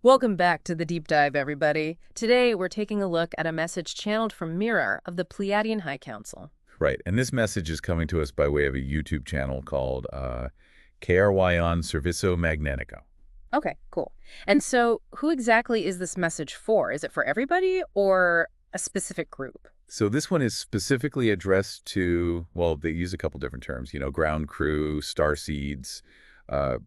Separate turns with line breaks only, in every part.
Welcome back to the deep dive, everybody. Today, we're taking a look at a message channeled from Mira of the Pleiadian High Council.
Right, and this message is coming to us by way of a YouTube channel called KRY Servicio Magnetico.
Okay, cool. And so, who exactly is this message for? Is it for everybody or a specific group?
So this one is specifically addressed to, well, they use a couple different terms, ground crew, starseeds,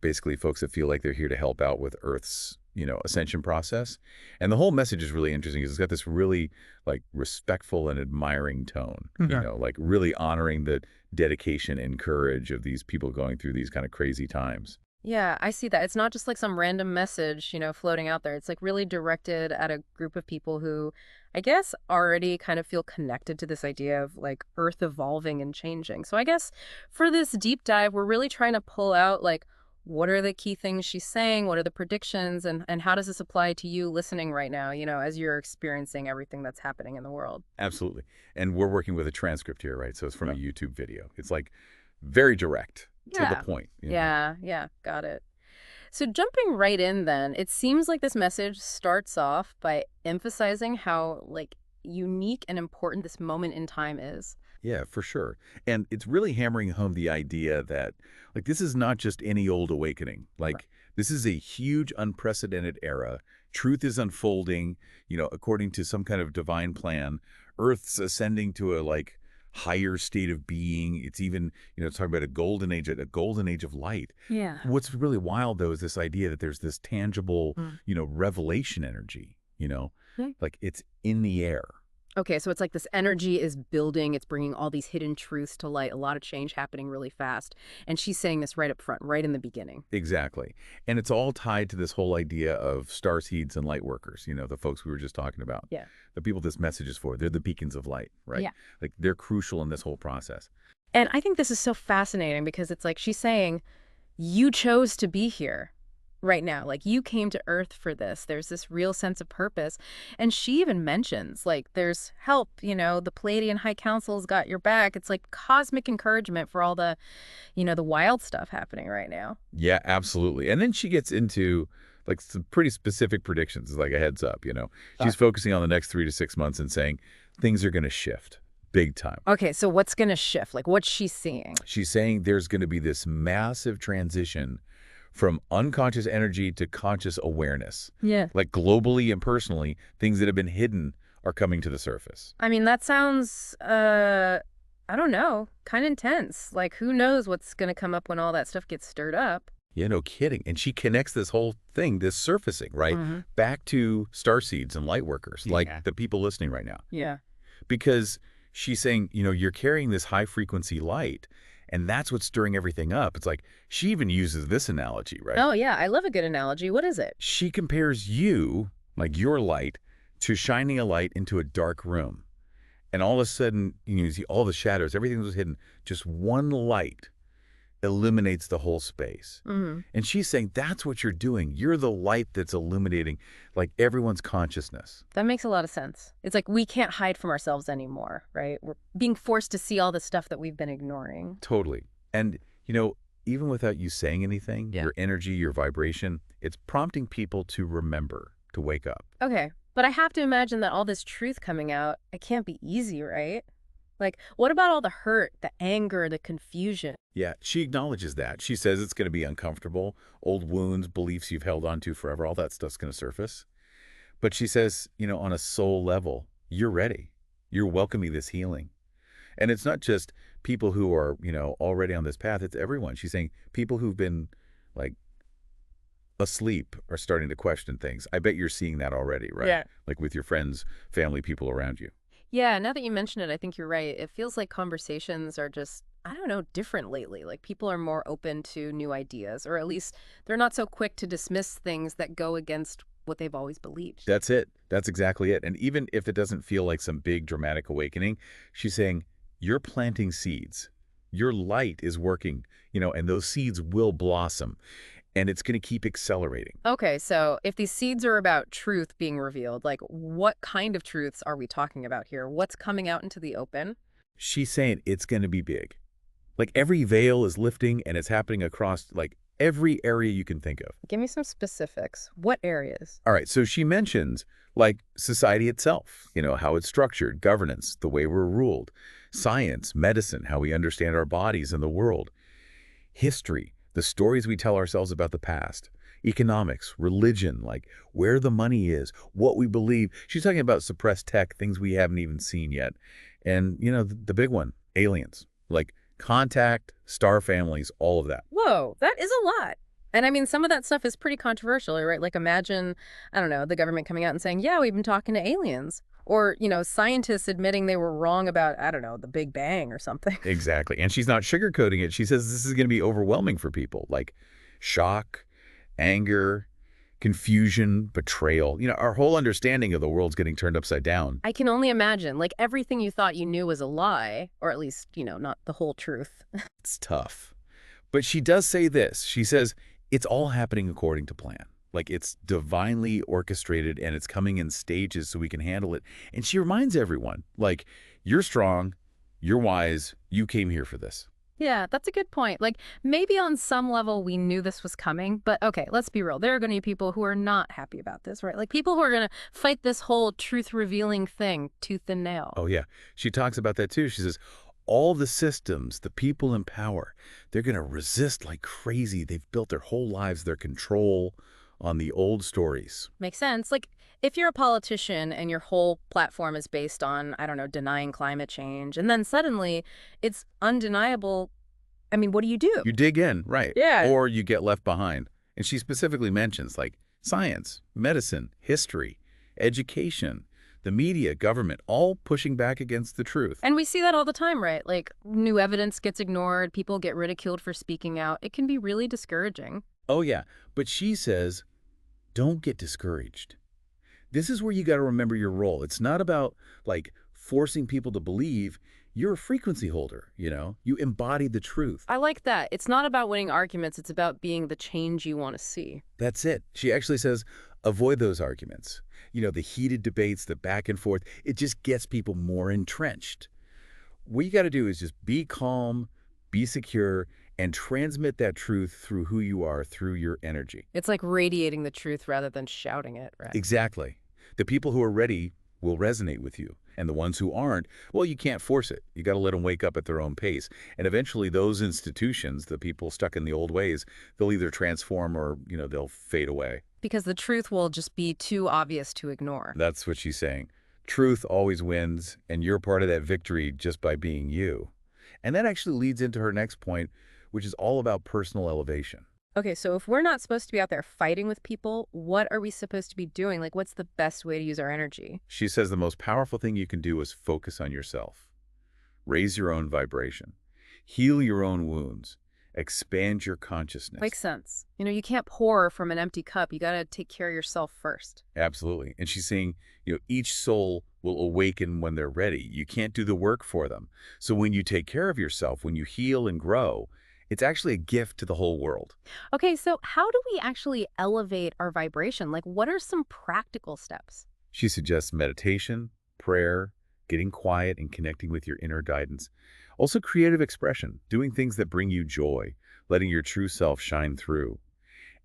basically folks that feel like they're here to help out with Earth's, ascension process. And the whole message is really interesting because it's got this really, like, respectful and admiring tone, like really honoring the dedication and courage of these people going through these kind of crazy times.
Yeah, I see that. It's not just like some random message, floating out there. It's like really directed at a group of people who, I guess, already kind of feel connected to this idea of like Earth evolving and changing. So I guess for this deep dive, we're really trying to pull out like what are the key things she's saying? What are the predictions? And how does this apply to you listening right now, as you're experiencing everything that's happening in the world?
Absolutely. And we're working with a transcript here, right? So it's from a YouTube video. It's like very direct to the
Yeah.
point.
Yeah, got it. So jumping right in then, it seems like this message starts off by emphasizing how like unique and important this moment in time is.
Yeah, for sure. And it's really hammering home the idea that, like, this is not just any old awakening.
Right.
Like, this is a huge, unprecedented era. Truth is unfolding, according to some kind of divine plan. Earth's ascending to a, like, higher state of being. It's even, talking about a golden age of light.
Yeah.
What's really wild, though, is this idea that there's this tangible,
Mm.
revelation energy,
Okay.
like it's in the air.
Okay, so it's like this energy is building, it's bringing all these hidden truths to light, a lot of change happening really fast. And she's saying this right up front, right in the beginning.
Exactly. And it's all tied to this whole idea of starseeds and light workers, the folks we were just talking about.
Yeah.
The people this message is for. They're the beacons of light, right?
Yeah.
Like they're crucial in this whole process.
And I think this is so fascinating because it's like she's saying, you chose to be here right now. Like you came to Earth for this. There's this real sense of purpose. And she even mentions like there's help, the Pleiadian High Council's got your back. It's like cosmic encouragement for all the, the wild stuff happening right now.
Yeah, absolutely. And then she gets into like some pretty specific predictions, it's like a heads up, She's focusing on the next 3 to 6 months and saying things are going to shift big time.
Okay, so what's going to shift? Like what's she seeing?
She's saying there's going to be this massive transition from unconscious energy to conscious awareness.
Yeah.
Like globally and personally, things that have been hidden are coming to the surface.
I mean, that sounds, I don't know, kind of intense. Like, who knows what's going to come up when all that stuff gets stirred up?
Yeah, no kidding. And she connects this whole thing, this surfacing, right, back to starseeds and light workers, like the people listening right now.
Yeah.
Because she's saying, you're carrying this high frequency light, and that's what's stirring everything up. It's like she even uses this analogy, right?
Oh, yeah. I love a good analogy. What is it?
She compares you, like your light, to shining a light into a dark room. And all of a sudden, you see all the shadows, everything that was hidden. Just one light illuminates the whole space. And she's saying that's what you're doing. You're the light that's illuminating like everyone's consciousness.
That makes a lot of sense. It's like we can't hide from ourselves anymore, right? We're being forced to see all the stuff that we've been ignoring.
Totally. And, even without you saying anything, your energy, your vibration, it's prompting people to remember, to wake up.
Okay. But I have to imagine that all this truth coming out, it can't be easy, right? Like, what about all the hurt, the anger, the confusion?
Yeah, she acknowledges that. She says it's going to be uncomfortable. Old wounds, beliefs you've held on to forever, all that stuff's going to surface. But she says, on a soul level, you're ready. You're welcoming this healing. And it's not just people who are, already on this path. It's everyone. She's saying people who've been, like, asleep are starting to question things. I bet you're seeing that already, right?
Yeah.
Like with your friends, family, people around you.
Yeah, now that you mention it, I think you're right. It feels like conversations are just, I don't know, different lately. Like people are more open to new ideas, or at least they're not so quick to dismiss things that go against what they've always believed.
That's it. That's exactly it. And even if it doesn't feel like some big dramatic awakening, she's saying, you're planting seeds. Your light is working, and those seeds will blossom. And it's going to keep accelerating.
Okay, so if these seeds are about truth being revealed, like what kind of truths are we talking about here? What's coming out into the open?
She's saying it's going to be big. Like every veil is lifting and it's happening across like Every area you can think of.
Give me some specifics. What areas?
All right, so she mentions, like, society itself, how it's structured, governance, the way we're ruled, science, medicine, how we understand our bodies and the world, history, the stories we tell ourselves about the past, economics, religion, like where the money is, what we believe. She's talking about suppressed tech, things we haven't even seen yet. And, the big one, aliens, like contact, star families, all of that.
Whoa, that is a lot. And I mean, some of that stuff is pretty controversial, right? Like imagine, I don't know, the government coming out and saying, yeah, we've been talking to aliens. Or, scientists admitting they were wrong about, I don't know, the Big Bang or something.
Exactly. And she's not sugarcoating it. She says this is going to be overwhelming for people, like shock, anger, confusion, betrayal. Our whole understanding of the world's getting turned upside down.
I can only imagine, like everything you thought you knew was a lie, or at least, not the whole truth.
It's tough. But she does say this. She says, it's all happening according to plan. Like it's divinely orchestrated and it's coming in stages so we can handle it. And she reminds everyone, like, you're strong, you're wise, you came here for this.
Yeah, that's a good point. Like, maybe on some level we knew this was coming, but okay, let's be real. There are going to be people who are not happy about this, right? Like, people who are going to fight this whole truth-revealing thing tooth and nail.
Oh, yeah. She talks about that, too. She says, all the systems, the people in power, they're going to resist like crazy. They've built their whole lives, their control on the old stories.
Makes sense. Like, if you're a politician and your whole platform is based on, I don't know, denying climate change, and then suddenly it's undeniable, I mean, what do you do?
You dig in, right.
Yeah.
Or you get left behind. And she specifically mentions, like, science, medicine, history, education, the media, government, all pushing back against the truth.
And we see that all the time, right? Like, new evidence gets ignored, people get ridiculed for speaking out. It can be really discouraging.
Oh, yeah. But she says, don't get discouraged. This is where you got to remember your role. It's not about, like, forcing people to believe. You're a frequency holder, You embody the truth.
I like that. It's not about winning arguments. It's about being the change you want to see.
That's it. She actually says, avoid those arguments. The heated debates, the back and forth. It just gets people more entrenched. What you got to do is just be calm, be secure, and transmit that truth through who you are, through your energy.
It's like radiating the truth rather than shouting it, right?
Exactly. The people who are ready will resonate with you. And the ones who aren't, well, you can't force it. You got to let them wake up at their own pace. And eventually those institutions, the people stuck in the old ways, they'll either transform or, they'll fade away.
Because the truth will just be too obvious to ignore.
That's what she's saying. Truth always wins, and you're part of that victory just by being you. And that actually leads into her next point, which is all about personal elevation.
Okay, so if we're not supposed to be out there fighting with people, what are we supposed to be doing? Like, what's the best way to use our energy?
She says the most powerful thing you can do is focus on yourself. Raise your own vibration. Heal your own wounds. Expand your consciousness.
Makes sense. You can't pour from an empty cup. You got to take care of yourself first.
Absolutely. And she's saying, each soul will awaken when they're ready. You can't do the work for them. So when you take care of yourself, when you heal and grow, it's actually a gift to the whole world.
Okay, so how do we actually elevate our vibration? Like, what are some practical steps?
She suggests meditation, prayer, getting quiet and connecting with your inner guidance. Also creative expression, doing things that bring you joy, letting your true self shine through.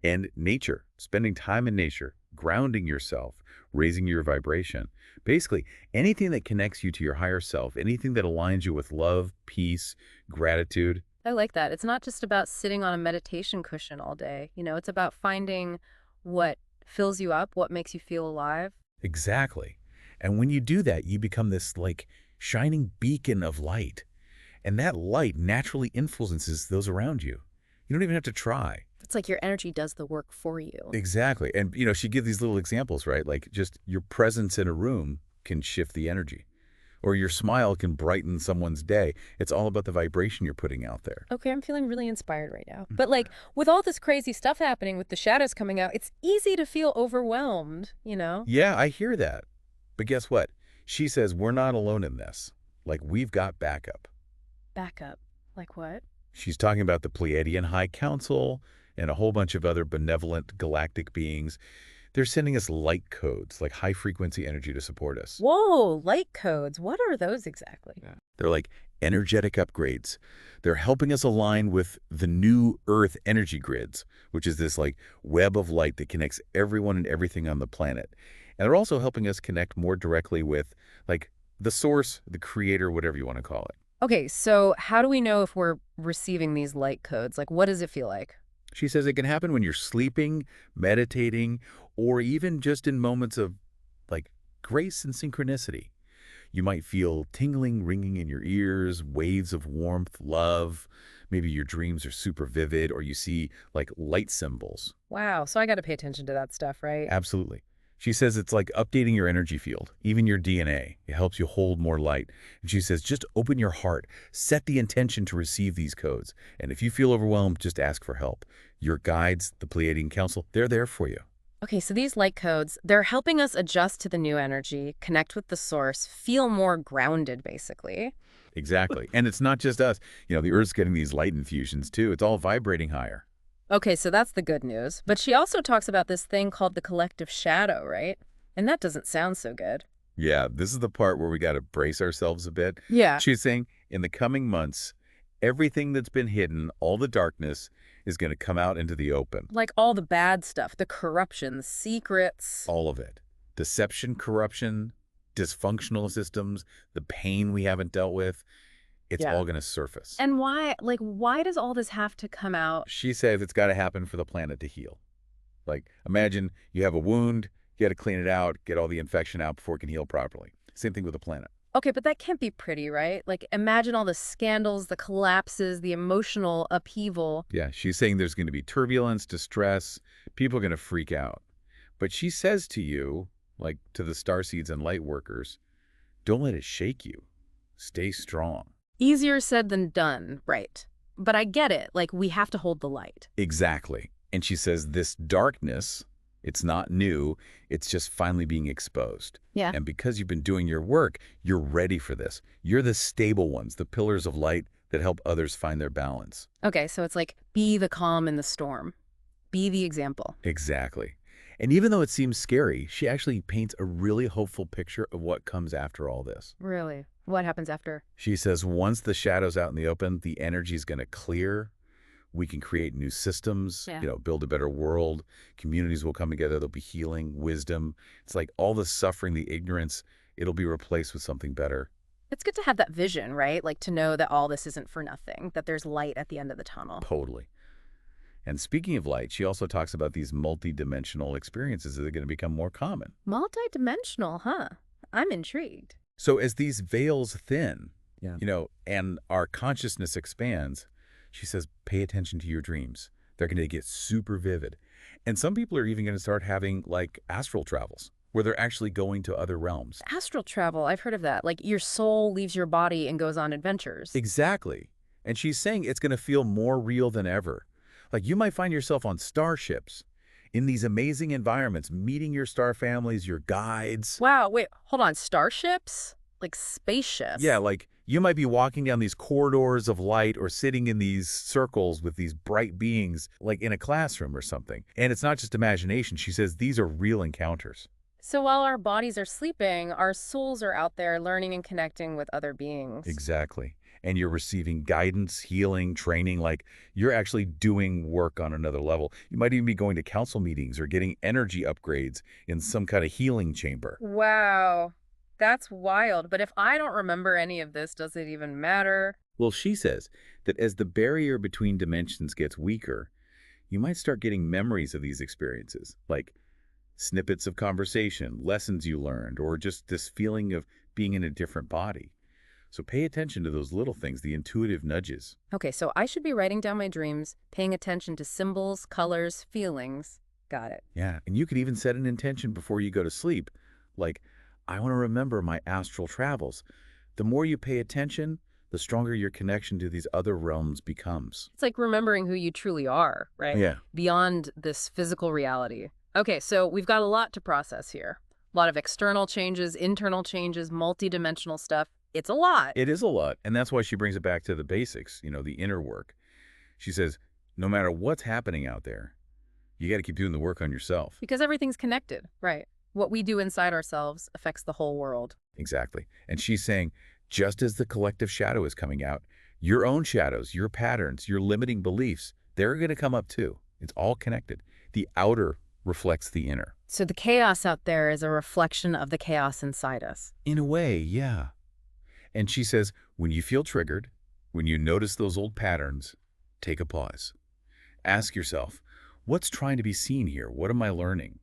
And nature, spending time in nature, grounding yourself, raising your vibration. Basically, anything that connects you to your higher self, anything that aligns you with love, peace, gratitude.
I like that. It's not just about sitting on a meditation cushion all day. It's about finding what fills you up, what makes you feel alive.
Exactly. And when you do that, you become this, like, shining beacon of light. And that light naturally influences those around you. You don't even have to try.
It's like your energy does the work for you.
Exactly. And, she gives these little examples, right? Like just your presence in a room can shift the energy. Or your smile can brighten someone's day. It's all about the vibration you're putting out there.
Okay, I'm feeling really inspired right now. But like, with all this crazy stuff happening with the shadows coming out, it's easy to feel overwhelmed,
Yeah, I hear that. But guess what? She says we're not alone in this. Like, we've got backup.
Backup? Like what?
She's talking about the Pleiadian High Council and a whole bunch of other benevolent galactic beings. They're sending us light codes, like high-frequency energy to support us.
Whoa, light codes. What are those exactly?
Yeah. They're like energetic upgrades. They're helping us align with the new Earth energy grids, which is this like web of light that connects everyone and everything on the planet. And they're also helping us connect more directly with like the source, the creator, whatever you want to call it.
Okay, so how do we know if we're receiving these light codes? Like, what does it feel like?
She says it can happen when you're sleeping, meditating, or even just in moments of like grace and synchronicity. You might feel tingling, ringing in your ears, waves of warmth, love. Maybe your dreams are super vivid, or you see like light symbols.
Wow, so I got to pay attention to that stuff, right?
Absolutely. She says it's like updating your energy field, even your DNA. It helps you hold more light. And she says just open your heart, set the intention to receive these codes. And if you feel overwhelmed, just ask for help. Your guides, the Pleiadian Council, they're there for you.
Okay, so these light codes, they're helping us adjust to the new energy, connect with the source, feel more grounded, basically.
Exactly. And it's not just us. The Earth's getting these light infusions too. It's all vibrating higher.
Okay, so that's the good news. But she also talks about this thing called the collective shadow, right? And that doesn't sound so good.
Yeah, this is the part where we got to brace ourselves a bit.
Yeah.
She's saying in the coming months, everything that's been hidden, all the darkness, is going to come out into the open.
Like all the bad stuff, the corruption, the secrets.
All of it. Deception, corruption, dysfunctional systems, the pain we haven't dealt with, it's
Yeah.
all going to surface.
And why does all this have to come out?
She says it's got to happen for the planet to heal. Like, imagine you have a wound, you got to clean it out, get all the infection out before it can heal properly. Same thing with the planet.
Okay, but that can't be pretty, right? Like, imagine all the scandals, the collapses, the emotional upheaval.
Yeah, she's saying there's going to be turbulence, distress, people are going to freak out. But she says to you, like to the starseeds and light workers, don't let it shake you. Stay strong.
Easier said than done, right? But I get it. Like, we have to hold the light.
Exactly. And she says this darkness, it's not new, it's just finally being exposed.
Yeah.
And because you've been doing your work, you're ready for this. You're the stable ones, the pillars of light that help others find their balance.
Okay, so it's like, be the calm in the storm. Be the example.
Exactly. And even though it seems scary, she actually paints a really hopeful picture of what comes after all this.
Really? What happens after?
She says once the shadow's out in the open, the energy is going to clear. We can create new systems,
Yeah.
Build a better world. Communities will come together. There'll be healing, wisdom. It's like all the suffering, the ignorance, it'll be replaced with something better.
It's good to have that vision, right? Like to know that all this isn't for nothing, that there's light at the end of the tunnel.
Totally. And speaking of light, she also talks about these multi-dimensional experiences that are going to become more common.
Multi-dimensional, huh? I'm intrigued.
So as these veils thin,
Yeah.
And our consciousness expands, she says, pay attention to your dreams. They're going to get super vivid. And some people are even going to start having like astral travels where they're actually going to other realms.
Astral travel, I've heard of that. Like your soul leaves your body and goes on adventures.
Exactly. And she's saying it's going to feel more real than ever. Like you might find yourself on starships in these amazing environments, meeting your star families, your guides.
Wow, wait, hold on. Starships? Like spaceships?
Yeah, like you might be walking down these corridors of light or sitting in these circles with these bright beings, like in a classroom or something. And it's not just imagination. She says these are real encounters.
So while our bodies are sleeping, our souls are out there learning and connecting with other beings.
Exactly. And you're receiving guidance, healing, training, like you're actually doing work on another level. You might even be going to council meetings or getting energy upgrades in some kind of healing chamber.
Wow, that's wild. But if I don't remember any of this, does it even matter?
Well, she says that as the barrier between dimensions gets weaker, you might start getting memories of these experiences, like snippets of conversation, lessons you learned, or just this feeling of being in a different body. So pay attention to those little things, the intuitive nudges.
Okay, so I should be writing down my dreams, paying attention to symbols, colors, feelings. Got it.
Yeah, and you could even set an intention before you go to sleep, like, I want to remember my astral travels. The more you pay attention, the stronger your connection to these other realms becomes.
It's like remembering who you truly are, right?
Yeah.
Beyond this physical reality. Okay, so we've got a lot to process here. A lot of external changes, internal changes, multi-dimensional stuff. It's a lot.
It is a lot, and that's why she brings it back to the basics, the inner work. She says, no matter what's happening out there, You got to keep doing the work on yourself.
Because everything's connected, right? What we do inside ourselves affects the whole world.
Exactly. And she's saying, just as the collective shadow is coming out, your own shadows, your patterns, your limiting beliefs, they're going to come up too. It's all connected. The outer reflects the inner.
So the chaos out there is a reflection of the chaos inside us.
In a way, yeah. And she says, when you feel triggered, when you notice those old patterns, take a pause. Ask yourself, what's trying to be seen here? What am I learning?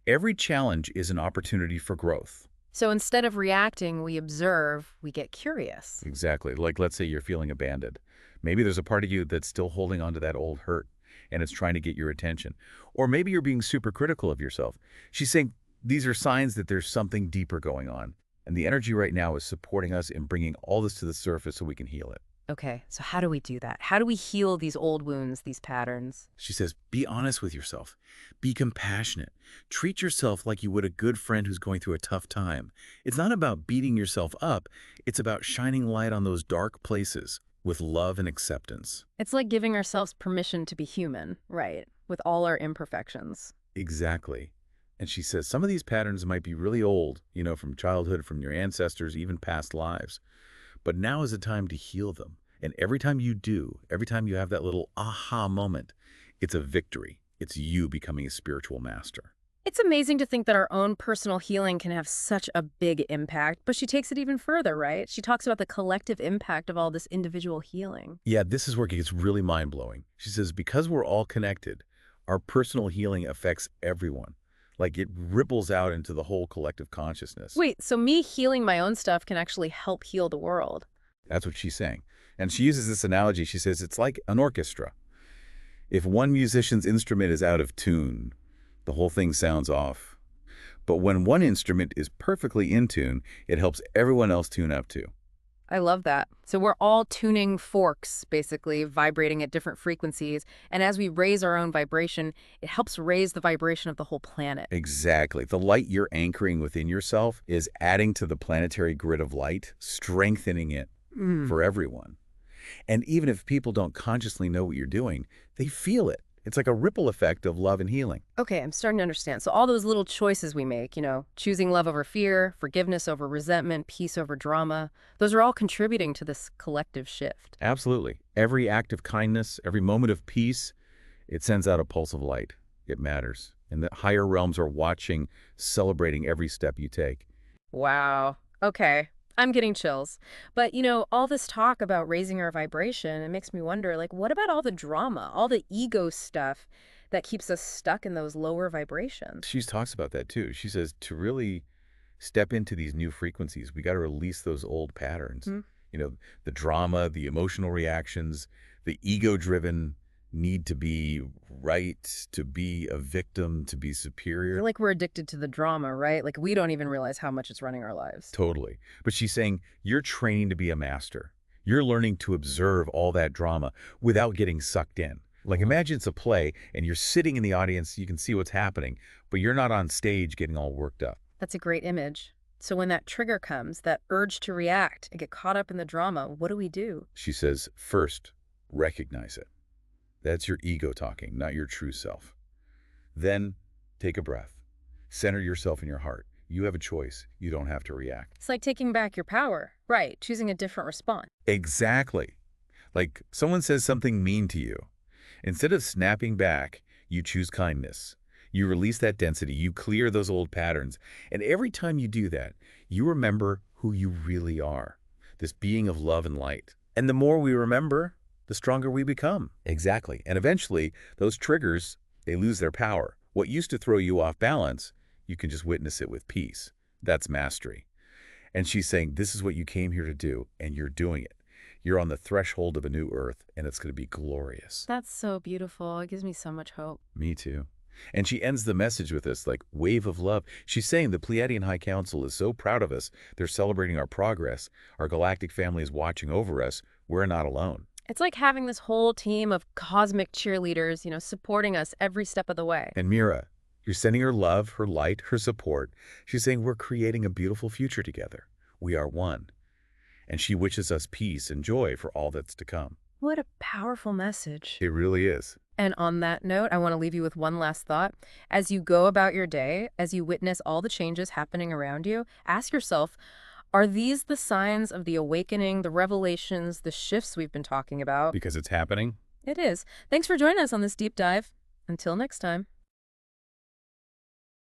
Every challenge is an opportunity for growth.
So instead of reacting, we observe, we get curious.
Exactly. Like, let's say you're feeling abandoned. Maybe there's a part of you that's still holding on to that old hurt, and it's trying to get your attention. Or maybe you're being super critical of yourself. She's saying these are signs that there's something deeper going on. And the energy right now is supporting us in bringing all this to the surface so we can heal it.
Okay, so how do we do that? How do we heal these old wounds, these patterns?
She says, be honest with yourself. Be compassionate. Treat yourself like you would a good friend who's going through a tough time. It's not about beating yourself up. It's about shining light on those dark places with love and acceptance.
It's like giving ourselves permission to be human, right? With all our imperfections.
Exactly. And she says some of these patterns might be really old, from childhood, from your ancestors, even past lives. But now is the time to heal them. And every time you do, every time you have that little aha moment, it's a victory. It's you becoming a spiritual master.
It's amazing to think that our own personal healing can have such a big impact, but she takes it even further, right? She talks about the collective impact of all this individual healing.
Yeah, this is where it gets really mind-blowing. She says, because we're all connected, our personal healing affects everyone. Like it ripples out into the whole collective consciousness.
Wait, so me healing my own stuff can actually help heal the world?
That's what she's saying. And she uses this analogy. She says it's like an orchestra. If one musician's instrument is out of tune, the whole thing sounds off. But when one instrument is perfectly in tune, it helps everyone else tune up too.
I love that. So we're all tuning forks, basically, vibrating at different frequencies. And as we raise our own vibration, it helps raise the vibration of the whole planet.
Exactly. The light you're anchoring within yourself is adding to the planetary grid of light, strengthening it for everyone. And even if people don't consciously know what you're doing, they feel it. It's like a ripple effect of love and healing.
Okay, I'm starting to understand. So all those little choices we make, choosing love over fear, forgiveness over resentment, peace over drama, those are all contributing to this collective shift.
Absolutely. Every act of kindness, every moment of peace, it sends out a pulse of light. It matters. And the higher realms are watching, celebrating every step you take.
Wow. Okay. I'm getting chills. But, all this talk about raising our vibration, it makes me wonder, what about all the drama, all the ego stuff that keeps us stuck in those lower vibrations?
She talks about that too. She says to really step into these new frequencies, we got to release those old patterns. The drama, the emotional reactions, the ego-driven need to be right, to be a victim, to be
I
superior.
feel like we're addicted to the drama, right? Like we don't even realize how much it's running our lives.
Totally. But she's saying you're training to be a master. You're learning to observe all that drama without getting sucked in. Like imagine it's a play and you're sitting in the audience, you can see what's happening, but you're not on stage getting all worked up.
That's a great image. So when that trigger comes, that urge to react and get caught up in the drama, what do we do?
She says, first, recognize it. That's your ego talking, not your true self. Then take a breath. Center yourself in your heart. You have a choice. You don't have to react.
It's like taking back your power. Right, choosing a different response.
Exactly. Like someone says something mean to you. Instead of snapping back, you choose kindness. You release that density. You clear those old patterns. And every time you do that, you remember who you really are, this being of love and light. And the more we remember, the stronger we become. Exactly. And eventually, those triggers, they lose their power. What used to throw you off balance, you can just witness it with peace. That's mastery. And she's saying, this is what you came here to do, and you're doing it. You're on the threshold of a new earth, and it's going to be glorious.
That's so beautiful. It gives me so much hope.
Me too. And she ends the message with this, wave of love. She's saying the Pleiadian High Council is so proud of us. They're celebrating our progress. Our galactic family is watching over us. We're not alone.
It's like having this whole team of cosmic cheerleaders, supporting us every step of the way.
And Mira, you're sending her love, her light, her support. She's saying we're creating a beautiful future together. We are one. And she wishes us peace and joy for all that's to come.
What a powerful message.
It really is.
And on that note, I want to leave you with one last thought. As you go about your day, as you witness all the changes happening around you, ask yourself, are these the signs of the awakening, the revelations, the shifts we've been talking about?
Because it's happening.
It is. Thanks for joining us on this deep dive. Until next time.